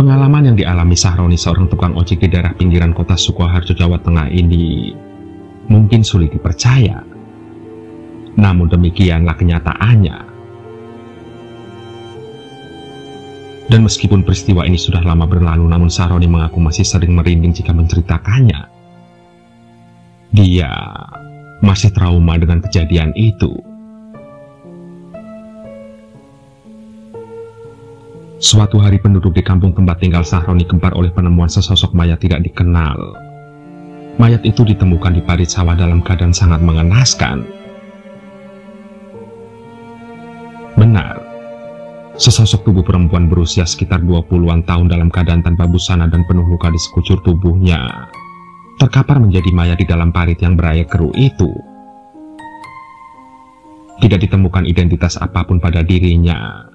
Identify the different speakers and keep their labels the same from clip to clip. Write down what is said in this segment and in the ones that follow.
Speaker 1: Pengalaman yang dialami Sahroni, seorang tukang ojek di daerah pinggiran kota Sukoharjo, Jawa Tengah ini mungkin sulit dipercaya. Namun demikianlah kenyataannya. Dan meskipun peristiwa ini sudah lama berlalu, namun Sahroni mengaku masih sering merinding jika menceritakannya. Dia masih trauma dengan kejadian itu. Suatu hari penduduk di kampung tempat tinggal Sahroni gempar oleh penemuan sesosok mayat tidak dikenal. Mayat itu ditemukan di parit sawah dalam keadaan sangat mengenaskan. Benar, sesosok tubuh perempuan berusia sekitar 20-an tahun dalam keadaan tanpa busana dan penuh luka di sekujur tubuhnya terkapar menjadi mayat di dalam parit yang berair keruh itu. Tidak ditemukan identitas apapun pada dirinya.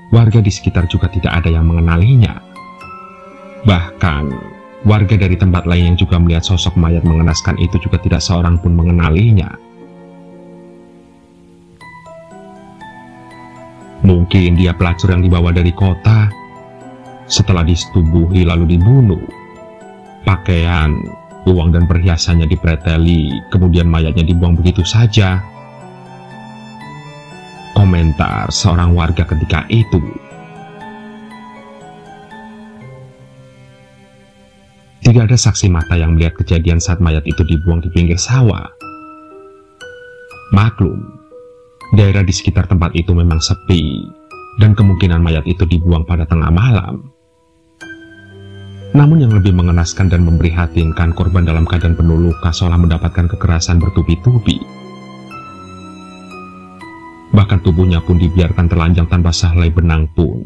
Speaker 1: Warga di sekitar juga tidak ada yang mengenalinya. Bahkan, warga dari tempat lain yang juga melihat sosok mayat mengenaskan itu juga tidak seorang pun mengenalinya. Mungkin dia pelacur yang dibawa dari kota, setelah disetubuhi lalu dibunuh. Pakaian, uang dan perhiasannya dipreteli, kemudian mayatnya dibuang begitu saja. Komentar seorang warga ketika itu. Tidak ada saksi mata yang melihat kejadian saat mayat itu dibuang di pinggir sawah. Maklum, daerah di sekitar tempat itu memang sepi, dan kemungkinan mayat itu dibuang pada tengah malam. Namun yang lebih mengenaskan dan memprihatinkan, korban dalam keadaan penuh luka seolah mendapatkan kekerasan bertubi-tubi. Bahkan tubuhnya pun dibiarkan telanjang tanpa sehelai benang pun,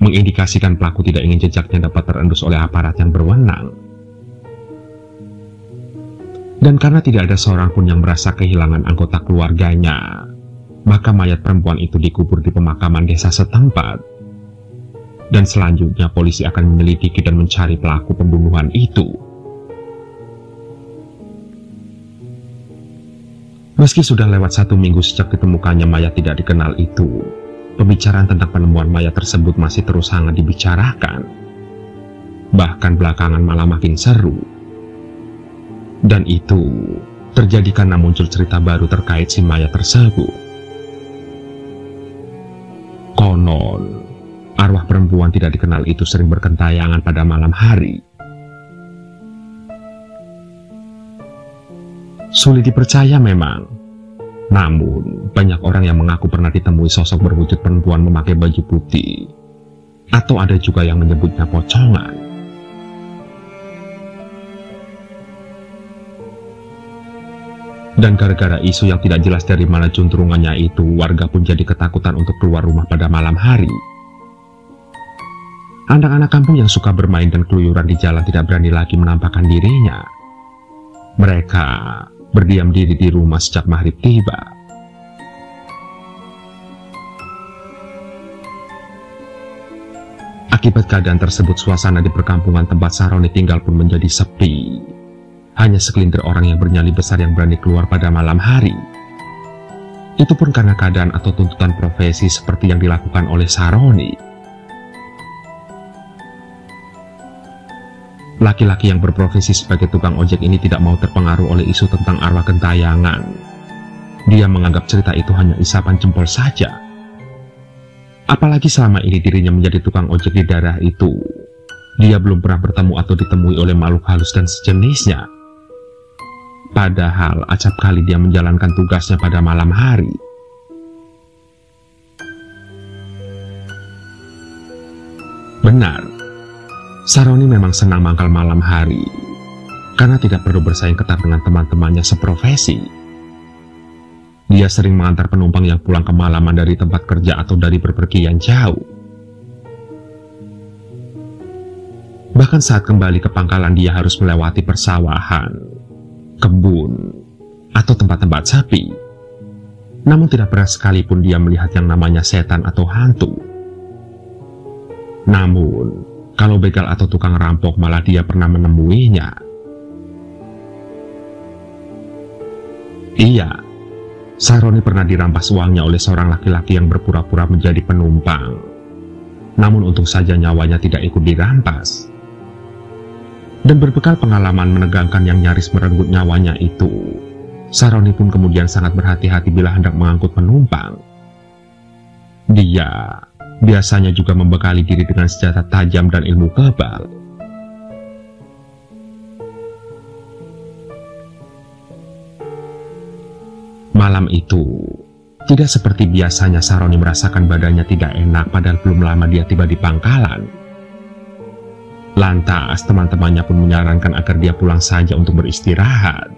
Speaker 1: mengindikasikan pelaku tidak ingin jejaknya dapat terendus oleh aparat yang berwenang. Dan karena tidak ada seorang pun yang merasa kehilangan anggota keluarganya, maka mayat perempuan itu dikubur di pemakaman desa setempat. Dan selanjutnya polisi akan menyelidiki dan mencari pelaku pembunuhan itu. Meski sudah lewat 1 minggu sejak ditemukannya mayat tidak dikenal itu, pembicaraan tentang penemuan mayat tersebut masih terus hangat dibicarakan. Bahkan belakangan malah makin seru. Dan itu terjadi karena muncul cerita baru terkait si mayat tersebut. Konon, arwah perempuan tidak dikenal itu sering berkentayangan pada malam hari. Sulit dipercaya memang. Namun, banyak orang yang mengaku pernah ditemui sosok berwujud perempuan memakai baju putih. Atau ada juga yang menyebutnya pocongan. Dan gara-gara isu yang tidak jelas dari mana juntrungannya itu, warga pun jadi ketakutan untuk keluar rumah pada malam hari. Anak-anak kampung yang suka bermain dan keluyuran di jalan tidak berani lagi menampakkan dirinya. Mereka berdiam diri di rumah sejak maghrib tiba. Akibat keadaan tersebut, suasana di perkampungan tempat Sahroni tinggal pun menjadi sepi. Hanya segelintir orang yang bernyali besar yang berani keluar pada malam hari. Itu pun karena keadaan atau tuntutan profesi seperti yang dilakukan oleh Sahroni. Laki-laki yang berprofesi sebagai tukang ojek ini tidak mau terpengaruh oleh isu tentang arwah gentayangan. Dia menganggap cerita itu hanya isapan jempol saja. Apalagi selama ini dirinya menjadi tukang ojek di daerah itu, dia belum pernah bertemu atau ditemui oleh makhluk halus dan sejenisnya. Padahal acap kali dia menjalankan tugasnya pada malam hari. Benar, Sahroni memang senang mangkal malam hari, karena tidak perlu bersaing ketat dengan teman-temannya seprofesi. Dia sering mengantar penumpang yang pulang kemalaman dari tempat kerja atau dari bepergian jauh. Bahkan saat kembali ke pangkalan, dia harus melewati persawahan, kebun, atau tempat-tempat sepi. Namun tidak pernah sekalipun dia melihat yang namanya setan atau hantu. Namun, kalau begal atau tukang rampok malah dia pernah menemuinya. Iya, Sahroni pernah dirampas uangnya oleh seorang laki-laki yang berpura-pura menjadi penumpang. namun untung saja nyawanya tidak ikut dirampas. Dan berbekal pengalaman menegangkan yang nyaris merenggut nyawanya itu, Saroni pun kemudian sangat berhati-hati bila hendak mengangkut penumpang. Dia biasanya juga membekali diri dengan senjata tajam dan ilmu kebal. Malam itu, tidak seperti biasanya Saroni merasakan badannya tidak enak padahal belum lama dia tiba di pangkalan. Lantas teman-temannya pun menyarankan agar dia pulang saja untuk beristirahat.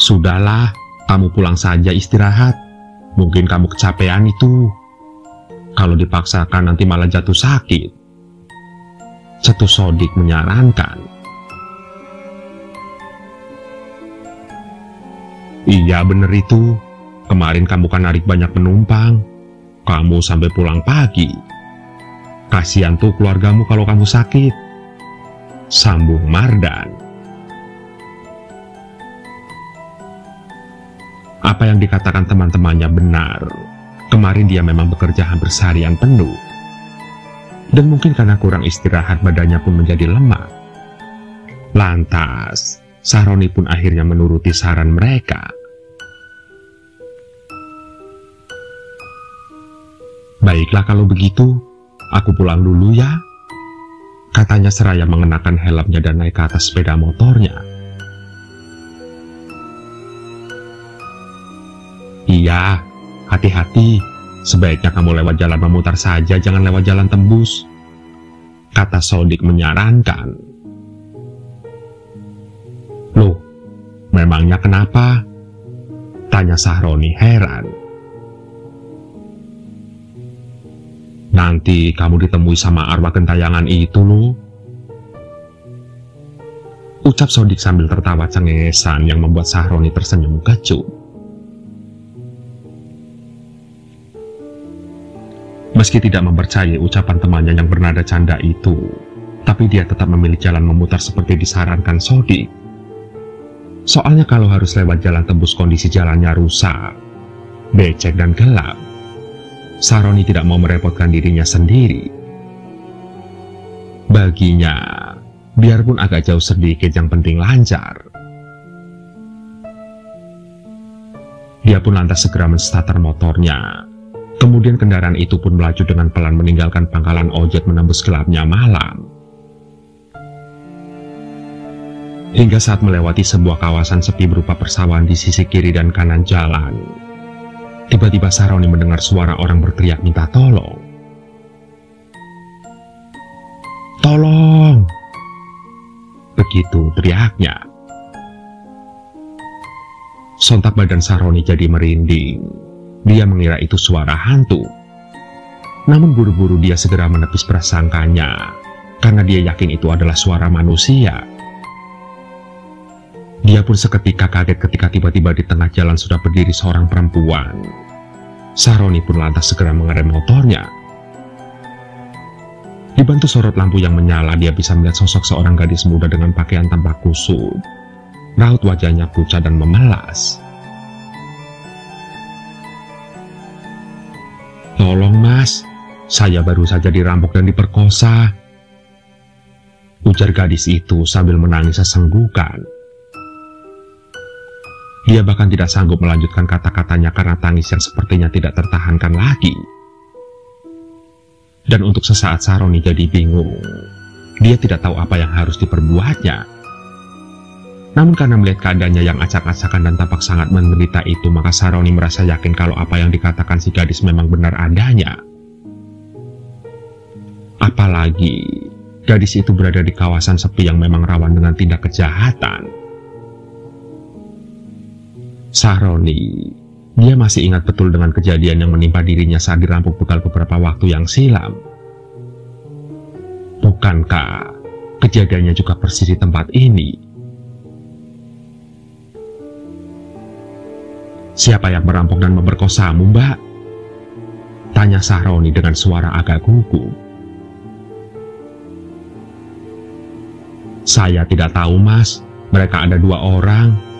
Speaker 1: Sudahlah, kamu pulang saja istirahat. Mungkin kamu kecapean itu. Kalau dipaksakan nanti malah jatuh sakit. Cetus Sodik menyarankan. Iya bener itu. Kemarin kamu kan narik banyak penumpang. Kamu sampai pulang pagi. Kasihan tuh keluargamu kalau kamu sakit, sambung Mardan. Apa yang dikatakan teman-temannya benar. Kemarin dia memang bekerja hampir seharian penuh. Dan mungkin karena kurang istirahat badannya pun menjadi lemah. Lantas, Saroni pun akhirnya menuruti saran mereka. Baiklah kalau begitu, aku pulang dulu ya, katanya seraya mengenakan helmnya dan naik ke atas sepeda motornya. Iya, hati-hati, sebaiknya kamu lewat jalan memutar saja, jangan lewat jalan tembus, kata Sodik menyarankan. Loh, memangnya kenapa? Tanya Saroni heran. Nanti kamu ditemui sama arwah gentayangan itu loh, ucap Sodik sambil tertawa cengengesan yang membuat Saroni tersenyum kecut. Meski tidak mempercayai ucapan temannya yang bernada canda itu, tapi dia tetap memilih jalan memutar seperti disarankan Sodik. Soalnya kalau harus lewat jalan tembus kondisi jalannya rusak, becek dan gelap, Saroni tidak mau merepotkan dirinya sendiri. Baginya, biarpun agak jauh sedikit yang penting lancar. Dia pun lantas segera menstarter motornya. Kemudian kendaraan itu pun melaju dengan pelan meninggalkan pangkalan ojek menembus gelapnya malam. Hingga saat melewati sebuah kawasan sepi berupa persawahan di sisi kiri dan kanan jalan, tiba-tiba Saroni mendengar suara orang berteriak minta tolong. Tolong! Begitu teriaknya. Sontak badan Saroni jadi merinding. Dia mengira itu suara hantu. Namun buru-buru dia segera menepis prasangkanya, karena dia yakin itu adalah suara manusia. Dia pun seketika kaget ketika tiba-tiba di tengah jalan sudah berdiri seorang perempuan. Saroni pun lantas segera mengerem motornya. Dibantu sorot lampu yang menyala, dia bisa melihat sosok seorang gadis muda dengan pakaian tampak kusut. Raut wajahnya pucat dan memelas. Tolong mas, saya baru saja dirampok dan diperkosa, ujar gadis itu sambil menangis sesenggukan. Dia bahkan tidak sanggup melanjutkan kata-katanya karena tangis yang sepertinya tidak tertahankan lagi. Dan untuk sesaat Saroni jadi bingung. Dia tidak tahu apa yang harus diperbuatnya. Namun karena melihat keadaannya yang acak-acakan dan tampak sangat menderita itu, maka Saroni merasa yakin kalau apa yang dikatakan si gadis memang benar adanya. Apalagi gadis itu berada di kawasan sepi yang memang rawan dengan tindak kejahatan. Saroni, dia masih ingat betul dengan kejadian yang menimpa dirinya saat dirampok begal beberapa waktu yang silam. Bukankah kejadiannya juga persis di tempat ini? Siapa yang merampok dan memperkosamu, Mbak? Tanya Saroni dengan suara agak gugup. Saya tidak tahu, Mas. Mereka ada 2 orang.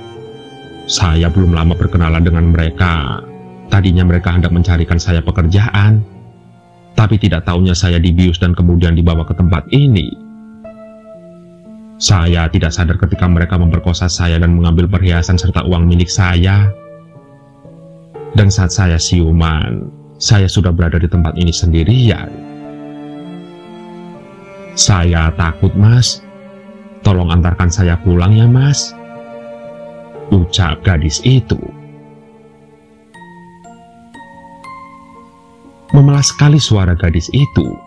Speaker 1: Saya belum lama berkenalan dengan mereka. Tadinya mereka hendak mencarikan saya pekerjaan, tapi tidak taunya saya dibius dan kemudian dibawa ke tempat ini. Saya tidak sadar ketika mereka memperkosa saya dan mengambil perhiasan serta uang milik saya. Dan saat saya siuman, saya sudah berada di tempat ini sendirian. Saya takut, Mas. Tolong antarkan saya pulang ya, Mas, ucap gadis itu. Memelas sekali suara gadis itu.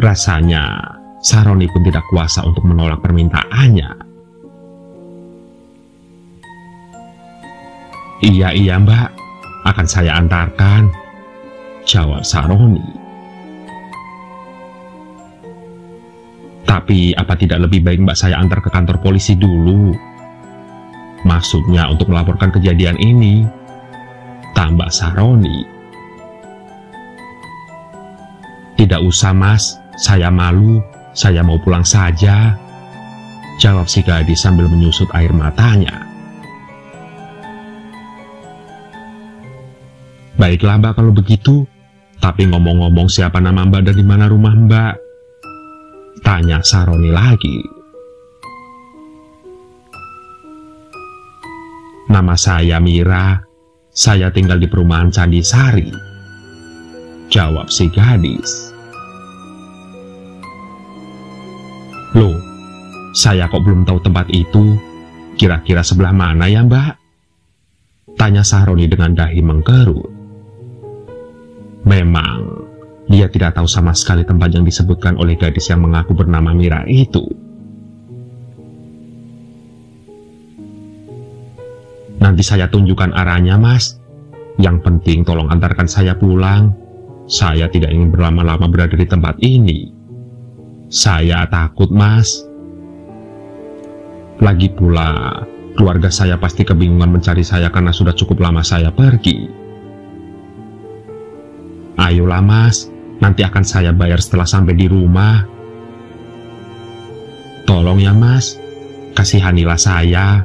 Speaker 1: Rasanya Saroni pun tidak kuasa untuk menolak permintaannya. Iya Mbak, akan saya antarkan, jawab Saroni. Tapi apa tidak lebih baik Mbak saya antar ke kantor polisi dulu? Maksudnya untuk melaporkan kejadian ini, tambah Saroni. Tidak usah Mas, saya malu. Saya mau pulang saja, jawab si gadis sambil menyusut air matanya. Baiklah Mbak kalau begitu, tapi ngomong-ngomong siapa nama Mbak dan di mana rumah Mbak? Tanya Saroni lagi. Nama saya Mira, saya tinggal di perumahan Candi Sari, jawab si gadis. Loh, saya kok belum tahu tempat itu. Kira-kira sebelah mana ya Mbak? Tanya Saroni dengan dahi mengkerut. Memang, dia tidak tahu sama sekali tempat yang disebutkan oleh gadis yang mengaku bernama Mira itu. Nanti saya tunjukkan arahnya Mas. Yang penting tolong antarkan saya pulang. Saya tidak ingin berlama-lama berada di tempat ini. Saya takut Mas. Lagi pula, keluarga saya pasti kebingungan mencari saya karena sudah cukup lama saya pergi. Ayolah Mas, nanti akan saya bayar setelah sampai di rumah. Tolong ya Mas, kasihanilah saya,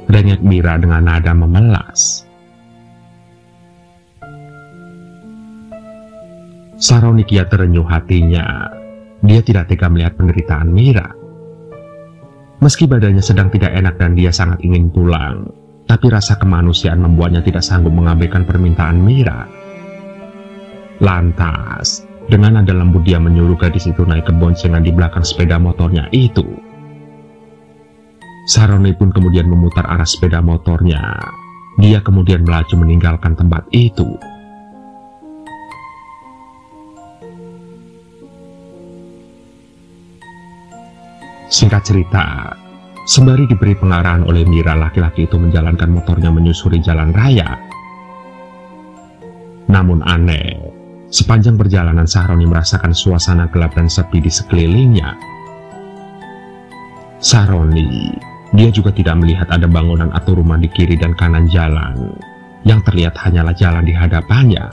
Speaker 1: rengek Mira dengan nada memelas. Saroni kian terenyuh hatinya. Dia tidak tega melihat penderitaan Mira. Meski badannya sedang tidak enak dan dia sangat ingin pulang, tapi rasa kemanusiaan membuatnya tidak sanggup mengabaikan permintaan Mira. Lantas, dengan nada lembut dia menyuruh gadis itu naik ke boncengan di belakang sepeda motornya itu. Saroni pun kemudian memutar arah sepeda motornya. Dia kemudian melaju meninggalkan tempat itu. Singkat cerita, sembari diberi pengarahan oleh Mira, laki-laki itu menjalankan motornya menyusuri jalan raya. Namun aneh, sepanjang perjalanan Saroni merasakan suasana gelap dan sepi di sekelilingnya. Saroni, dia juga tidak melihat ada bangunan atau rumah di kiri dan kanan jalan. Yang terlihat hanyalah jalan di hadapannya.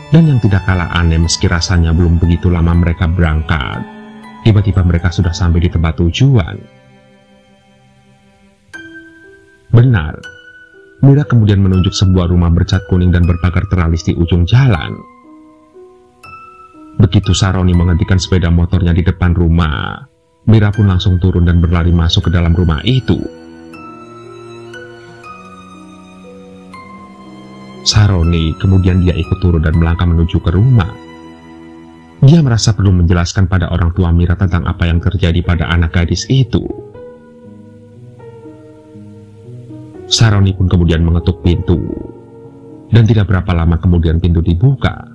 Speaker 1: Dan yang tidak kalah aneh, meski rasanya belum begitu lama mereka berangkat, tiba-tiba mereka sudah sampai di tempat tujuan. Benar, Mira kemudian menunjuk sebuah rumah bercat kuning dan berpagar teralis di ujung jalan. Begitu Saroni menghentikan sepeda motornya di depan rumah, Mira pun langsung turun dan berlari masuk ke dalam rumah itu. Saroni kemudian dia ikut turun dan melangkah menuju ke rumah. Dia merasa perlu menjelaskan pada orang tua Mira tentang apa yang terjadi pada anak gadis itu. Saroni pun kemudian mengetuk pintu. Dan tidak berapa lama kemudian pintu dibuka.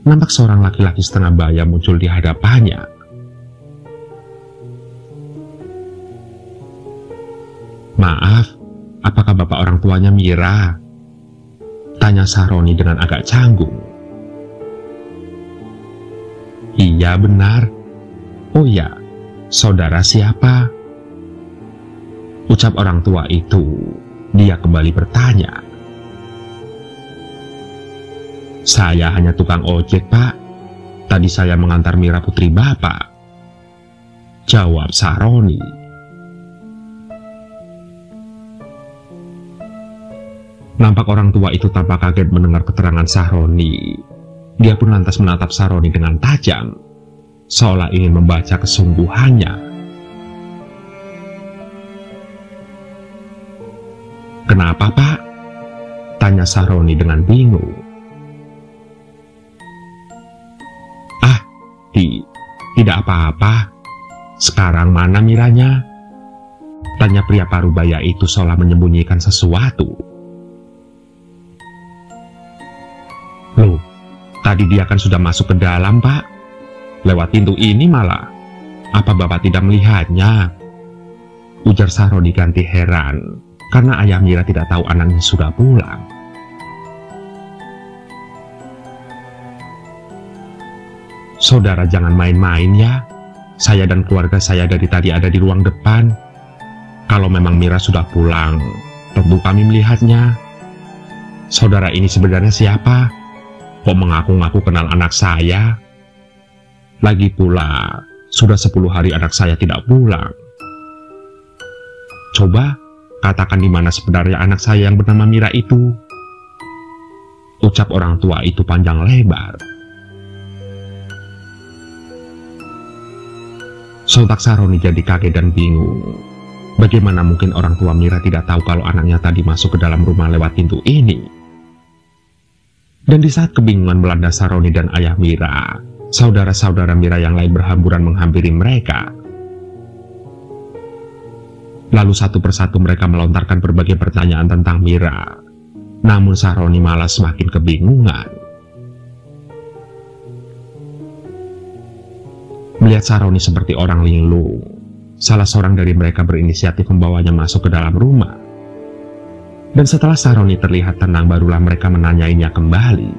Speaker 1: Nampak seorang laki-laki setengah baya muncul di hadapannya. Maaf, apakah bapak orang tuanya Mira? Tanya Saroni dengan agak canggung. Iya benar. Oh ya, saudara siapa? Ucap orang tua itu. Dia kembali bertanya. Saya hanya tukang ojek Pak. Tadi saya mengantar Mira putri bapak, jawab Saroni. Nampak orang tua itu tampak kaget mendengar keterangan Sahroni. Dia pun lantas menatap Sahroni dengan tajam, seolah ingin membaca kesungguhannya. "Kenapa, Pak?" tanya Sahroni dengan bingung. "Ah, tidak apa-apa. Sekarang mana Miranya?" tanya pria parubaya itu seolah menyembunyikan sesuatu. "Loh, tadi dia kan sudah masuk ke dalam, Pak. Lewat pintu ini malah. Apa Bapak tidak melihatnya?" ujar Sahroni ganti heran, karena ayah Mira tidak tahu anaknya sudah pulang. "Saudara jangan main-main ya. Saya dan keluarga saya dari tadi ada di ruang depan. Kalau memang Mira sudah pulang, tentu kami melihatnya. Saudara ini sebenarnya siapa? Kok mengaku-ngaku kenal anak saya? Lagi pula, sudah 10 hari anak saya tidak pulang. Coba katakan di mana sebenarnya anak saya yang bernama Mira itu?" ucap orang tua itu panjang lebar. Sontak Sahroni jadi kaget dan bingung. Bagaimana mungkin orang tua Mira tidak tahu kalau anaknya tadi masuk ke dalam rumah lewat pintu ini? Dan di saat kebingungan melanda Sahroni dan ayah Mira, saudara-saudara Mira yang lain berhamburan menghampiri mereka. Lalu satu persatu mereka melontarkan berbagai pertanyaan tentang Mira. Namun Sahroni malah semakin kebingungan. Melihat Sahroni seperti orang linglung, salah seorang dari mereka berinisiatif membawanya masuk ke dalam rumah. Dan setelah Sahroni terlihat tenang, barulah mereka menanyainya kembali.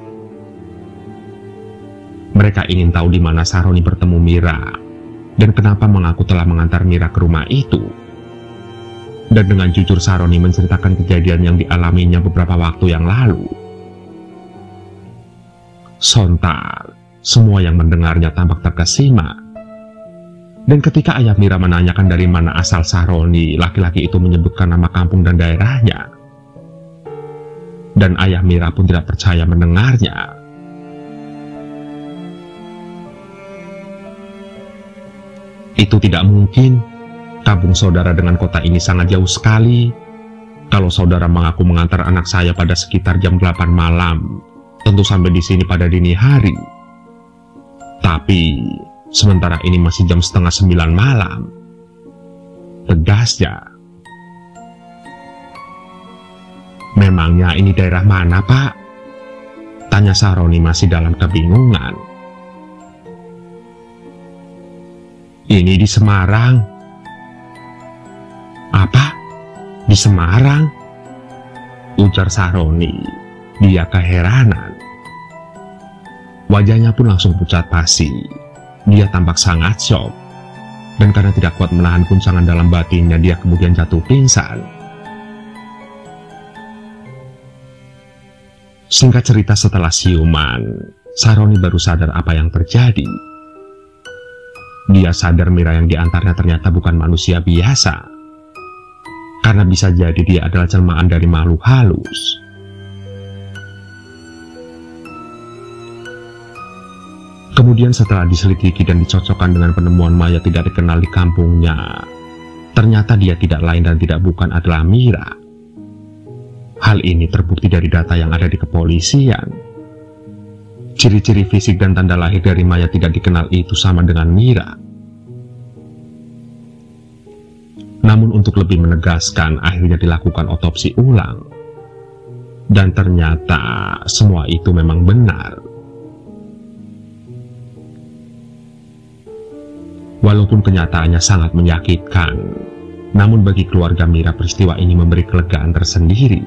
Speaker 1: Mereka ingin tahu di mana Sahroni bertemu Mira, dan kenapa mengaku telah mengantar Mira ke rumah itu. Dan dengan jujur Sahroni menceritakan kejadian yang dialaminya beberapa waktu yang lalu. Sontak, semua yang mendengarnya tampak terkesima. Dan ketika ayah Mira menanyakan dari mana asal Sahroni, laki-laki itu menyebutkan nama kampung dan daerahnya. Dan ayah Mira pun tidak percaya mendengarnya. "Itu tidak mungkin. Kampung saudara dengan kota ini sangat jauh sekali. Kalau saudara mengaku mengantar anak saya pada sekitar jam 8 malam, tentu sampai di sini pada dini hari. Tapi sementara ini masih jam setengah 9 malam. Tegasnya. "Memangnya ini daerah mana, Pak?" tanya Sahroni masih dalam kebingungan. "Ini di Semarang." "Apa? Di Semarang?" ujar Sahroni. Dia keheranan. Wajahnya pun langsung pucat pasi. Dia tampak sangat syok. Dan karena tidak kuat menahan guncangan dalam batinnya, dia kemudian jatuh pingsan. Singkat cerita, setelah siuman, Sahroni baru sadar apa yang terjadi. Dia sadar Mira yang diantarnya ternyata bukan manusia biasa. Karena bisa jadi dia adalah jelmaan dari makhluk halus. Kemudian setelah diselidiki dan dicocokkan dengan penemuan mayat tidak dikenal di kampungnya, ternyata dia tidak lain dan tidak bukan adalah Mira. Hal ini terbukti dari data yang ada di kepolisian. Ciri-ciri fisik dan tanda lahir dari mayat tidak dikenal itu sama dengan Mira. Namun untuk lebih menegaskan, akhirnya dilakukan otopsi ulang. Dan ternyata semua itu memang benar. Walaupun kenyataannya sangat menyakitkan, namun bagi keluarga Mira peristiwa ini memberi kelegaan tersendiri.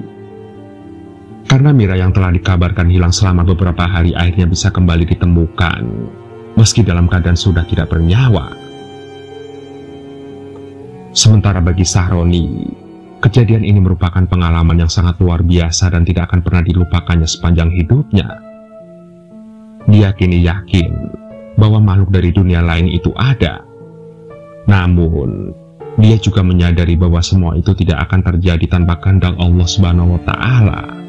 Speaker 1: Karena Mira yang telah dikabarkan hilang selama beberapa hari akhirnya bisa kembali ditemukan, meski dalam keadaan sudah tidak bernyawa. Sementara bagi Sahroni, kejadian ini merupakan pengalaman yang sangat luar biasa dan tidak akan pernah dilupakannya sepanjang hidupnya. Dia kini yakin bahwa makhluk dari dunia lain itu ada. Namun, Dia juga menyadari bahwa semua itu tidak akan terjadi tanpa kehendak Allah Subhanahu wa Ta'ala.